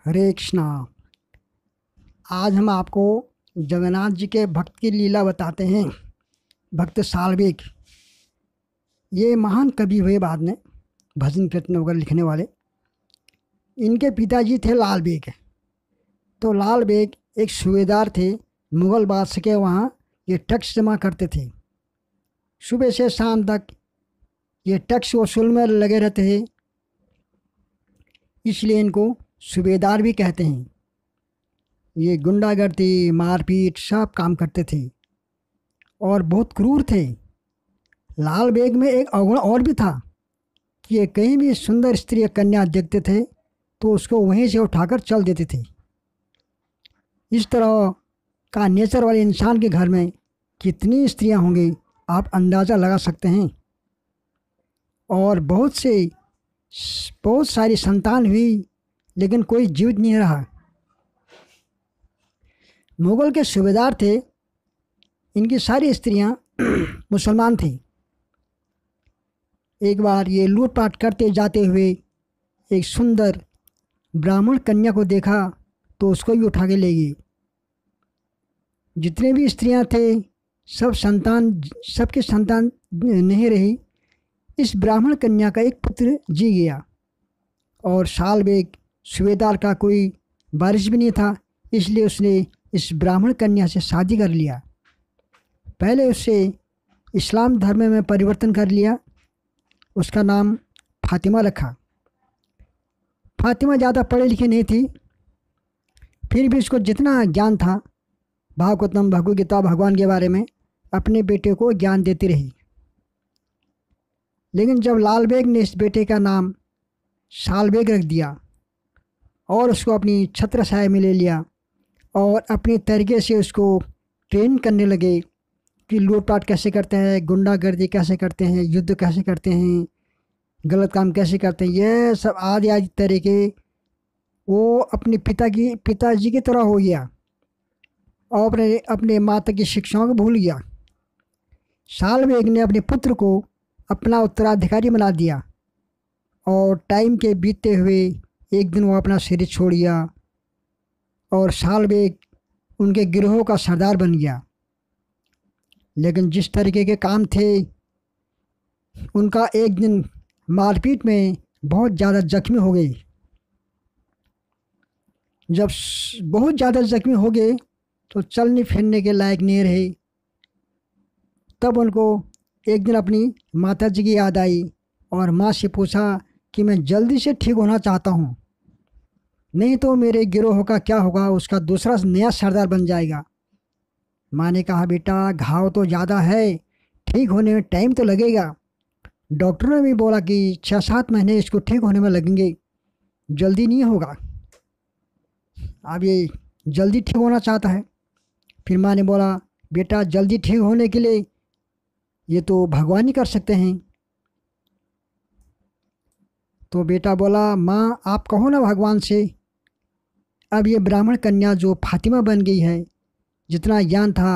हरे कृष्णा। आज हम आपको जगन्नाथ जी के भक्त की लीला बताते हैं। भक्त साल्वेग ये महान कवि हुए बाद में, भजन कीर्तन वगैरह लिखने वाले। इनके पिताजी थे लाल बेग। तो लाल बेग एक सूबेदार थे, मुग़ल बादशाह के वहाँ ये टैक्स जमा करते थे। सुबह से शाम तक ये टैक्स वसूल में लगे रहते थे, इसलिए इनको सूबेदार भी कहते हैं। ये गुंडागर्दी, मारपीट सब काम करते थे और बहुत क्रूर थे। लाल बेग में एक अवगुण और भी था कि ये कहीं भी सुंदर स्त्री या कन्या देखते थे तो उसको वहीं से उठाकर चल देते थे। इस तरह का नेचर वाले इंसान के घर में कितनी स्त्रियां होंगी आप अंदाज़ा लगा सकते हैं। और बहुत सारी संतान हुई, लेकिन कोई जीवित नहीं रहा। मुग़ल के सूबेदार थे, इनकी सारी स्त्रियां मुसलमान थीं। एक बार ये लूटपाट करते जाते हुए एक सुंदर ब्राह्मण कन्या को देखा तो उसको भी उठा के ले गई। जितने भी स्त्रियां थे सबके संतान नहीं रही। इस ब्राह्मण कन्या का एक पुत्र जी गया और साल्वेग सूबेदार का कोई वारिस भी नहीं था, इसलिए उसने इस ब्राह्मण कन्या से शादी कर लिया। पहले उससे इस्लाम धर्म में परिवर्तन कर लिया। उसका नाम फातिमा रखा। फातिमा ज़्यादा पढ़ी लिखी नहीं थी, फिर भी उसको जितना ज्ञान था भागवतम, भगवद गीता, भगवान के बारे में अपने बेटे को ज्ञान देती रही। लेकिन जब लाल बेग ने इस बेटे का नाम साल्वेग रख दिया और उसको अपनी छत्रछाया में ले लिया और अपने तरीके से उसको ट्रेन करने लगे कि लूटपाट कैसे करते हैं, गुंडागर्दी कैसे करते हैं, युद्ध कैसे करते हैं, गलत काम कैसे करते हैं, ये सब आदि आदि तरीके वो अपने पिताजी की तरह हो गया और अपने माता की शिक्षाओं को भूल गया। साल्वेग ने अपने पुत्र को अपना उत्तराधिकारी बना दिया और टाइम के बीतते हुए एक दिन वो अपना शरीर छोड़ गया और साल्वेग उनके गिरोह का सरदार बन गया। लेकिन जिस तरीके के काम थे, उनका एक दिन मारपीट में बहुत ज़्यादा जख्मी हो गए। जब बहुत ज़्यादा जख्मी हो गए तो चलने फिरने के लायक नहीं रहे। तब उनको एक दिन अपनी माता जी की याद आई और माँ से पूछा कि मैं जल्दी से ठीक होना चाहता हूँ, नहीं तो मेरे गिरोह का क्या होगा, उसका दूसरा नया सरदार बन जाएगा। माँ ने कहा, बेटा घाव तो ज़्यादा है, ठीक होने में टाइम तो लगेगा। डॉक्टरों ने भी बोला कि 6-7 महीने इसको ठीक होने में लगेंगे, जल्दी नहीं होगा। अब ये जल्दी ठीक होना चाहता है। फिर माँ ने बोला, बेटा जल्दी ठीक होने के लिए ये तो भगवान ही कर सकते हैं। तो बेटा बोला, माँ आप कहो ना भगवान से। अब ये ब्राह्मण कन्या जो फातिमा बन गई है, जितना ज्ञान था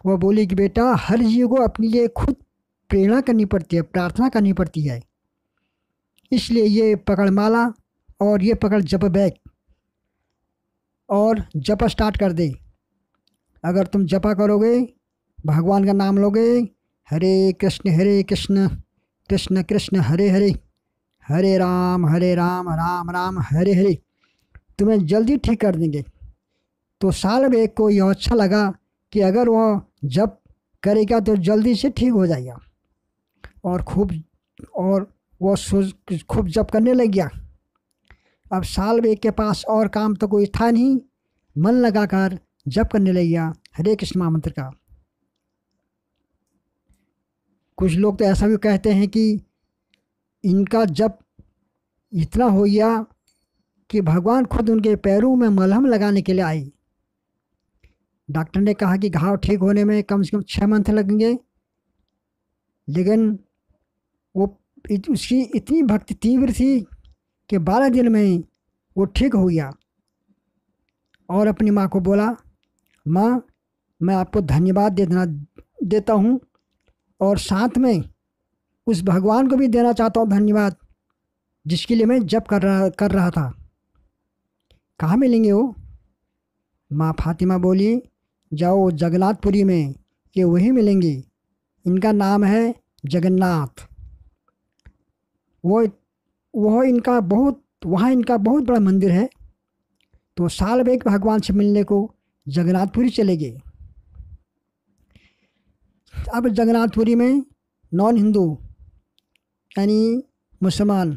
वह बोली कि बेटा हर जीव को अपने लिए खुद प्रेरणा करनी पड़ती है, प्रार्थना करनी पड़ती है। इसलिए ये पकड़ माला और ये पकड़ जप बैग और जप स्टार्ट कर दे। अगर तुम जपा करोगे, भगवान का नाम लोगे, हरे कृष्ण कृष्ण कृष्ण हरे हरे, हरे राम राम राम हरे हरे, तुम्हें जल्दी ठीक कर देंगे। तो साल्वेग को यह अच्छा लगा कि अगर वह जप करेगा तो जल्दी से ठीक हो जाएगा और वो खूब जप करने लग गया। अब साल्वेग के पास और काम तो कोई था नहीं, मन लगाकर जप करने लग गया हरे कृष्ण महामंत्र का। कुछ लोग तो ऐसा भी कहते हैं कि इनका जप इतना हो गया कि भगवान खुद उनके पैरों में मलहम लगाने के लिए आए। डॉक्टर ने कहा कि घाव ठीक होने में कम से कम 6 मंथ लगेंगे, लेकिन उसकी इतनी भक्ति तीव्र थी कि 12 दिन में वो ठीक हो गया और अपनी माँ को बोला, माँ मैं आपको धन्यवाद देता हूँ और साथ में उस भगवान को भी देना चाहता हूँ धन्यवाद, जिसके लिए मैं जप कर रहा था। कहाँ मिलेंगे वो? माँ फातिमा बोली, जाओ जगन्नाथपुरी में, ये वही मिलेंगे। इनका नाम है जगन्नाथ। वो वो इनका बहुत वहाँ इनका बहुत बड़ा मंदिर है। तो साल में एक भगवान से मिलने को जगन्नाथपुरी चले गए। अब जगन्नाथपुरी में नॉन हिंदू यानी मुसलमान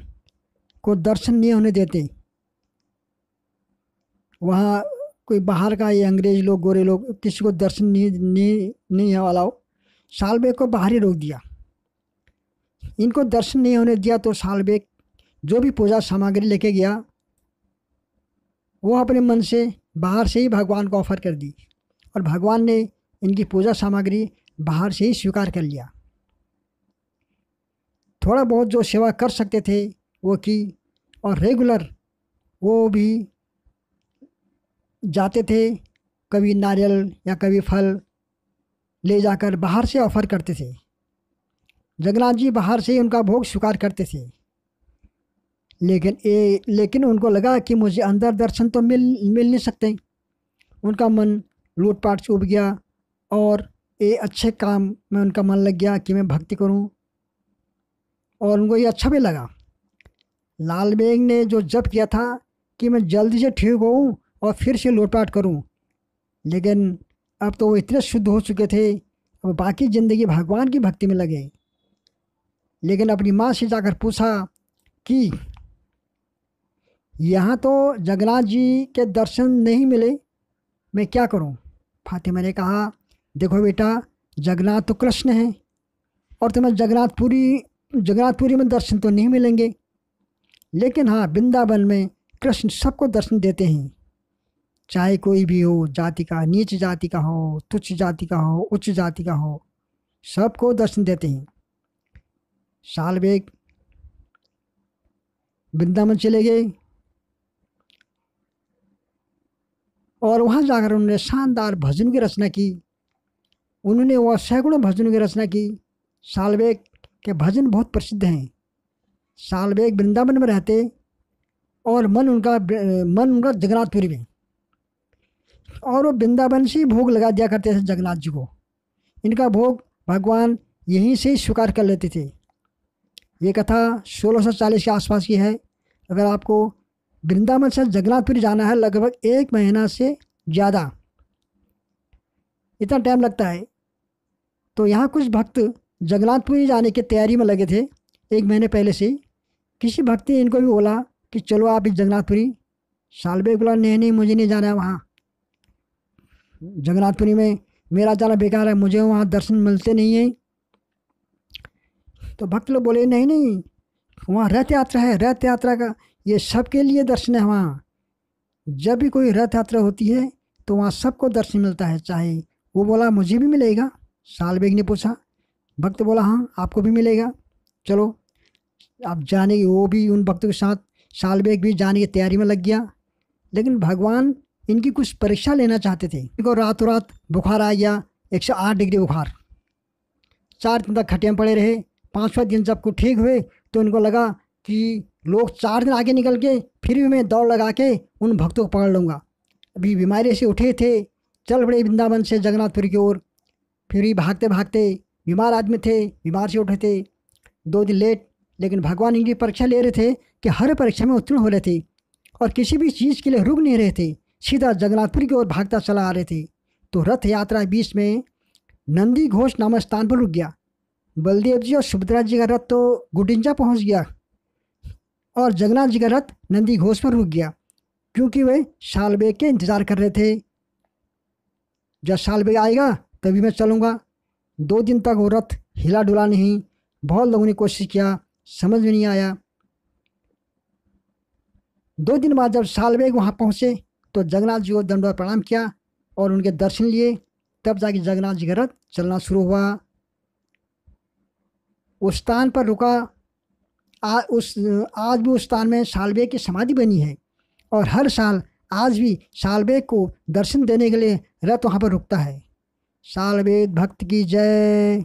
को दर्शन नहीं होने देते। वहाँ कोई बाहर का, ये अंग्रेज लोग, गोरे लोग, किसी को दर्शन नहीं वाला हो, सालबेग को बाहर ही रोक दिया। इनको दर्शन नहीं होने दिया तो सालबेग जो भी पूजा सामग्री लेके गया वो अपने मन से बाहर से ही भगवान को ऑफर कर दी, और भगवान ने इनकी पूजा सामग्री बाहर से ही स्वीकार कर लिया। थोड़ा बहुत जो सेवा कर सकते थे वो की, और रेगुलर वो भी जाते थे, कभी नारियल या कभी फल ले जाकर बाहर से ऑफर करते थे। जगन्नाथ जी बाहर से ही उनका भोग स्वीकार करते थे। लेकिन उनको लगा कि मुझे अंदर दर्शन तो मिल नहीं सकते। उनका मन लूटपाट से उब गया और ये अच्छे काम में उनका मन लग गया कि मैं भक्ति करूं, और उनको ये अच्छा भी लगा। लाल बेग ने जो जप किया था कि मैं जल्दी से ठीक होऊं और फिर से लूटपाट करूं, लेकिन अब तो वो इतने शुद्ध हो चुके थे, अब बाकी ज़िंदगी भगवान की भक्ति में लगे। लेकिन अपनी माँ से जाकर पूछा कि यहाँ तो जगन्नाथ जी के दर्शन नहीं मिले, मैं क्या करूँ? फातिमा ने कहा, देखो बेटा, जगन्नाथ तो कृष्ण हैं और तुम्हें जगन्नाथपुरी में दर्शन तो नहीं मिलेंगे, लेकिन हाँ, वृंदावन में कृष्ण सबको दर्शन देते हैं, चाहे कोई भी हो, जाति का, नीच जाति का हो, तुच्छ जाति का हो, उच्च जाति का हो, सबको दर्शन देते हैं। सालबेग वृंदावन चले गए और वहाँ जाकर उन्होंने शानदार भजन की रचना की। उन्होंने वह सैकड़ों भजनों की रचना की। सालबेग के भजन बहुत प्रसिद्ध हैं। सालबेग वृंदावन में रहते और मन उनका जगन्नाथपुरी में, और वो वृंदावन से ही भोग लगा दिया करते थे जगन्नाथ जी को। इनका भोग भगवान यहीं से ही स्वीकार कर लेते थे। ये कथा 1640 के आसपास की है। अगर आपको वृंदावन से जगन्नाथपुरी जाना है, लगभग 1 महीना से ज़्यादा इतना टाइम लगता है। तो यहाँ कुछ भक्त जगन्नाथपुरी जाने की तैयारी में लगे थे 1 महीने पहले से। किसी भक्त ने इनको भी बोला कि चलो आप इस जगन्नाथपुरी। सालबेग बोला, नहीं, मुझे नहीं जाना है वहाँ, जगन्नाथपुरी में मेरा जाना बेकार है, मुझे वहाँ दर्शन मिलते नहीं हैं। तो भक्त लोग बोले, नहीं, वहाँ रथ यात्रा है, रथ यात्रा का ये सबके लिए दर्शन है। वहाँ जब भी कोई रथ यात्रा होती है तो वहाँ सबको दर्शन मिलता है, चाहे वो बोला मुझे भी मिलेगा। सालबेग ने पूछा, भक्त बोला, हाँ, आपको भी मिलेगा, चलो आप जाने की। वो भी उन भक्तों के साथ सालबेग भी जाने की तैयारी में लग गया। लेकिन भगवान इनकी कुछ परीक्षा लेना चाहते थे। इनको रातों रात बुखार आ गया, 108 डिग्री बुखार। 4 दिन तक खटिया में पड़े रहे। 5वां दिन जब कुछ ठीक हुए तो इनको लगा कि लोग 4 दिन आगे निकल के फिर भी मैं दौड़ लगा के उन भक्तों को पकड़ लूँगा। अभी बीमारी से उठे थे, चल पड़े वृंदावन से जगन्नाथपुरी की ओर। फिर भी भागते भागते, बीमार आदमी थे, बीमार से उठे थे, 2 दिन लेट। लेकिन भगवान इनकी परीक्षा ले रहे थे कि हर परीक्षा में उत्तीर्ण हो रहे थे और किसी भी चीज़ के लिए रुक नहीं रहे थे, सीधा जगन्नाथपुरी की ओर भागता चला आ रहे थे। तो रथ यात्रा बीच में नंदी घोष नामक स्थान पर रुक गया। बलदेव जी और सुभद्रा जी का रथ तो गुडिंजा पहुंच गया और जगन्नाथ जी का रथ नंदी घोष पर रुक गया, क्योंकि वे सालबेग के इंतज़ार कर रहे थे। जब सालबेग आएगा तभी मैं चलूँगा। 2 दिन तक वो रथ हिला डुला नहीं। बहुत लोगों ने कोशिश किया, समझ में नहीं आया। 2 दिन बाद जब सालबेग वहाँ पहुँचे तो जगन्नाथ जी को दंडवत प्रणाम किया और उनके दर्शन लिए। तब जाके जगन्नाथ जी का रथ चलना शुरू हुआ। उस स्थान पर रुका। आज भी उस स्थान में सालबेग की समाधि बनी है और हर साल आज भी सालबेग को दर्शन देने के लिए रथ वहाँ पर रुकता है। सालबेग भक्त की जय।